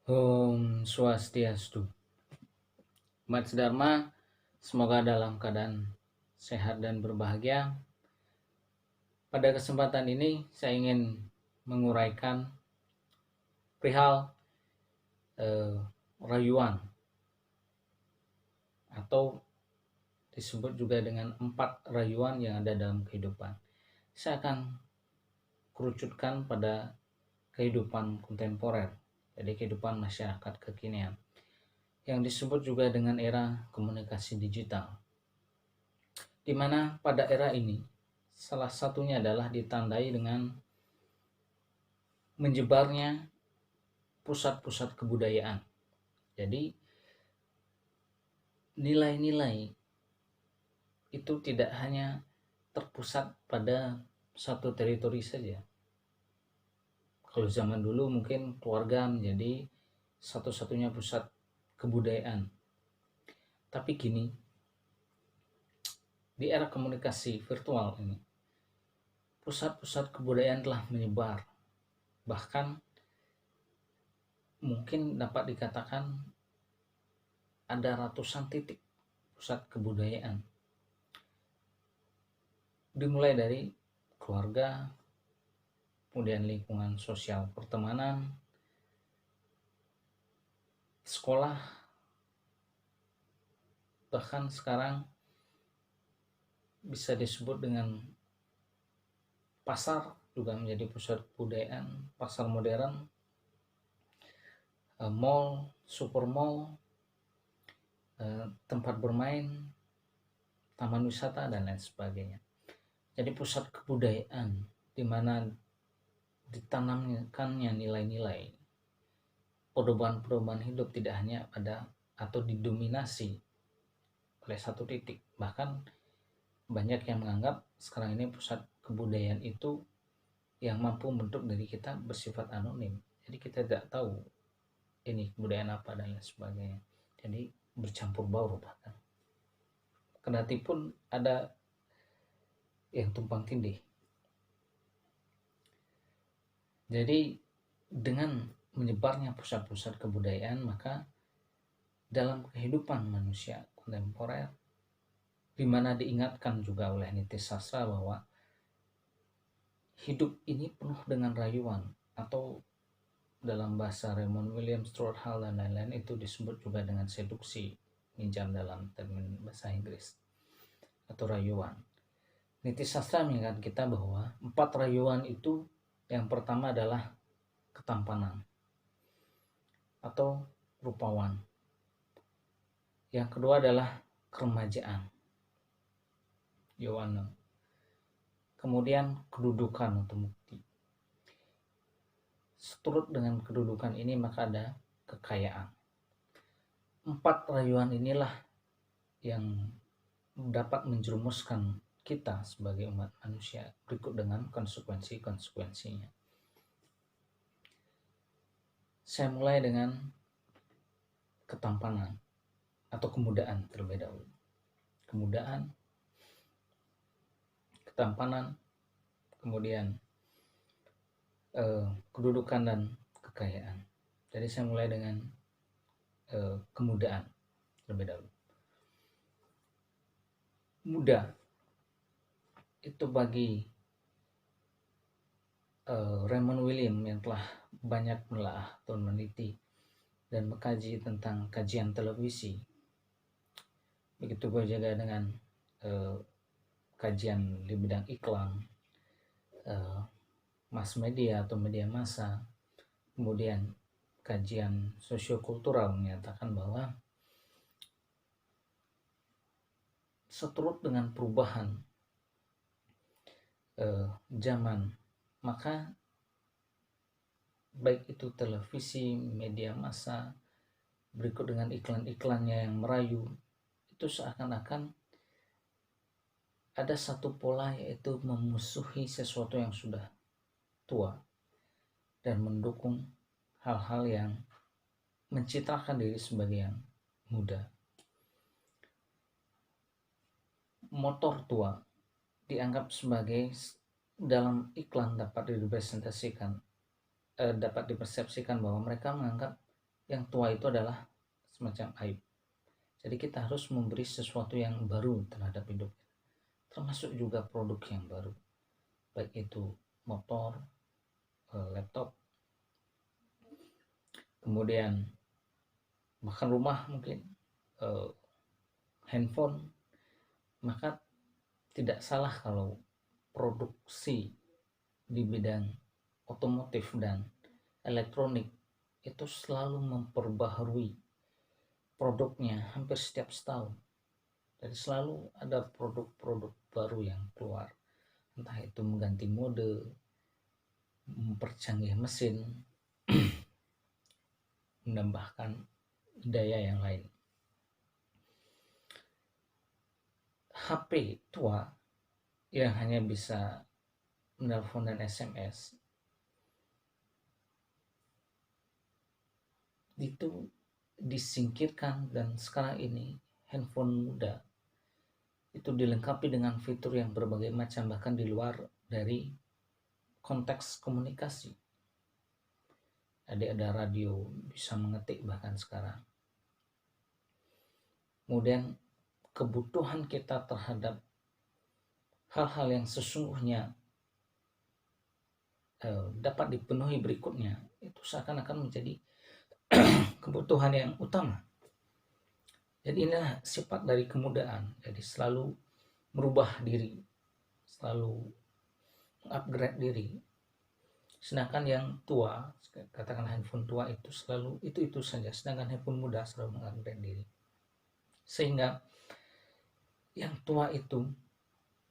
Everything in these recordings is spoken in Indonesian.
Om Swastiastu. Umat Dharma, semoga dalam keadaan sehat dan berbahagia. Pada kesempatan ini saya ingin menguraikan perihal rayuan atau disebut juga dengan 4 rayuan yang ada dalam kehidupan. Saya akan kerucutkan pada kehidupan kontemporer, jadi kehidupan masyarakat kekinian, yang disebut juga dengan era komunikasi digital, di mana pada era ini salah satunya adalah ditandai dengan menyebarnya pusat-pusat kebudayaan. Jadi nilai-nilai itu tidak hanya terpusat pada satu teritori saja. Kalau zaman dulu mungkin keluarga menjadi satu-satunya pusat kebudayaan. Tapi kini di era komunikasi virtual ini, pusat-pusat kebudayaan telah menyebar. Bahkan mungkin dapat dikatakan ada ratusan titik pusat kebudayaan. Dimulai dari keluarga, kemudian lingkungan sosial pertemanan, sekolah, bahkan sekarang bisa disebut dengan pasar juga menjadi pusat kebudayaan, pasar modern, mall, super mall, tempat bermain, taman wisata, dan lain sebagainya. Jadi pusat kebudayaan di mana ditanamkannya nilai-nilai pedoman-pedoman hidup tidak hanya pada atau didominasi oleh satu titik. Bahkan banyak yang menganggap sekarang ini pusat kebudayaan itu yang mampu membentuk diri kita bersifat anonim. Jadi kita tidak tahu ini kebudayaan apa dan lain sebagainya. Jadi bercampur baur bahkan. Kendati pun ada yang tumpang tindih. Jadi dengan menyebarnya pusat-pusat kebudayaan, maka dalam kehidupan manusia kontemporer, di mana diingatkan juga oleh Niti Sastra bahwa hidup ini penuh dengan rayuan, atau dalam bahasa Raymond Williams, Stuart Hall, dan lain-lain itu disebut juga dengan seduksi, minjam dalam termin bahasa Inggris, atau rayuan. Niti Sastra mengingatkan kita bahwa 4 rayuan itu, yang pertama adalah ketampanan atau rupawan. Yang kedua adalah keremajaan, yawana. Kemudian kedudukan atau mukti. Seturut dengan kedudukan ini maka ada kekayaan. 4 rayuan inilah yang dapat menjerumuskan kita sebagai umat manusia berikut dengan konsekuensi-konsekuensinya. Saya mulai dengan ketampanan atau kemudaan terlebih dahulu. Kemudaan, ketampanan, kemudian kedudukan dan kekayaan. Jadi saya mulai dengan kemudaan terlebih dahulu. Muda itu bagi Raymond Williams yang telah banyak menelaah atau meneliti dan mengkaji tentang kajian televisi, begitu juga dengan kajian di bidang iklan, mass media atau media massa, kemudian kajian sosiokultural menyatakan bahwa seturut dengan perubahan zaman, maka baik itu televisi, media massa, berikut dengan iklan-iklannya yang merayu, itu seakan-akan ada satu pola, yaitu memusuhi sesuatu yang sudah tua dan mendukung hal-hal yang mencitrakan diri sebagai yang muda. Motor tua dianggap sebagai, dalam iklan dapat dipersepsikan bahwa mereka menganggap yang tua itu adalah semacam aib. Jadi kita harus memberi sesuatu yang baru terhadap hidup, termasuk juga produk yang baru, baik itu motor, laptop, kemudian bahkan rumah mungkin, handphone. Maka tidak salah kalau produksi di bidang otomotif dan elektronik itu selalu memperbaharui produknya hampir setiap setahun. Jadi selalu ada produk-produk baru yang keluar, entah itu mengganti mode, mempercanggih mesin, menambahkan daya yang lain. HP tua yang hanya bisa menelpon dan SMS itu disingkirkan, dan sekarang ini handphone muda itu dilengkapi dengan fitur yang berbagai macam, bahkan di luar dari konteks komunikasi. Ada radio, bisa mengetik bahkan sekarang. Kemudian kebutuhan kita terhadap hal-hal yang sesungguhnya dapat dipenuhi berikutnya itu seakan-akan menjadi kebutuhan yang utama. Jadi inilah sifat dari kemudahan. Jadi selalu merubah diri, selalu upgrade diri. Sedangkan yang tua, katakan handphone tua itu selalu itu saja. Sedangkan handphone muda selalu mengupgrade diri. Sehingga yang tua itu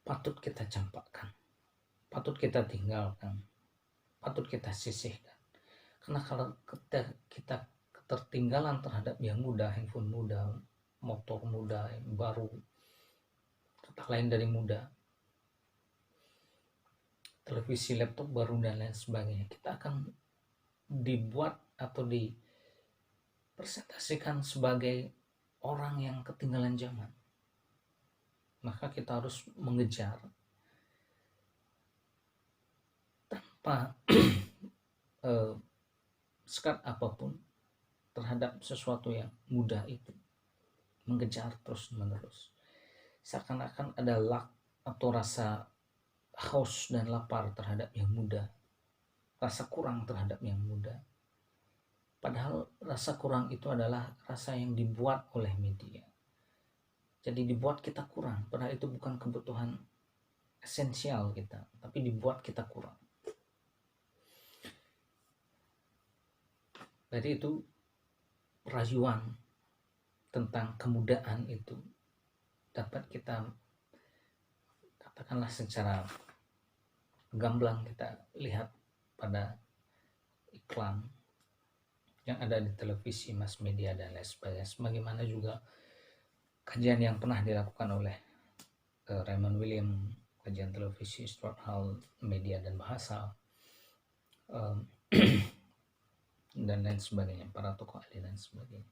patut kita campakkan, patut kita tinggalkan, patut kita sisihkan. Karena kalau kita ketertinggalan terhadap yang muda, handphone muda, motor muda yang baru, kata lain dari muda, televisi, laptop baru dan lain sebagainya, kita akan dibuat atau dipresentasikan sebagai orang yang ketinggalan zaman. Maka kita harus mengejar tanpa sekat apapun terhadap sesuatu yang mudah itu, mengejar terus menerus. Seakan-akan ada lack atau rasa haus dan lapar terhadap yang muda, rasa kurang terhadap yang muda. Padahal rasa kurang itu adalah rasa yang dibuat oleh media. Jadi dibuat kita kurang, padahal itu bukan kebutuhan esensial kita, tapi dibuat kita kurang. Jadi itu rayuan tentang kemudaan itu dapat kita katakanlah secara gamblang kita lihat pada iklan yang ada di televisi, mass media dan lain sebagainya. Sebagaimana juga kajian yang pernah dilakukan oleh Raymond Williams, kajian televisi, Stuart Hall, media dan bahasa, dan lain sebagainya, para tokoh ahli dan sebagainya.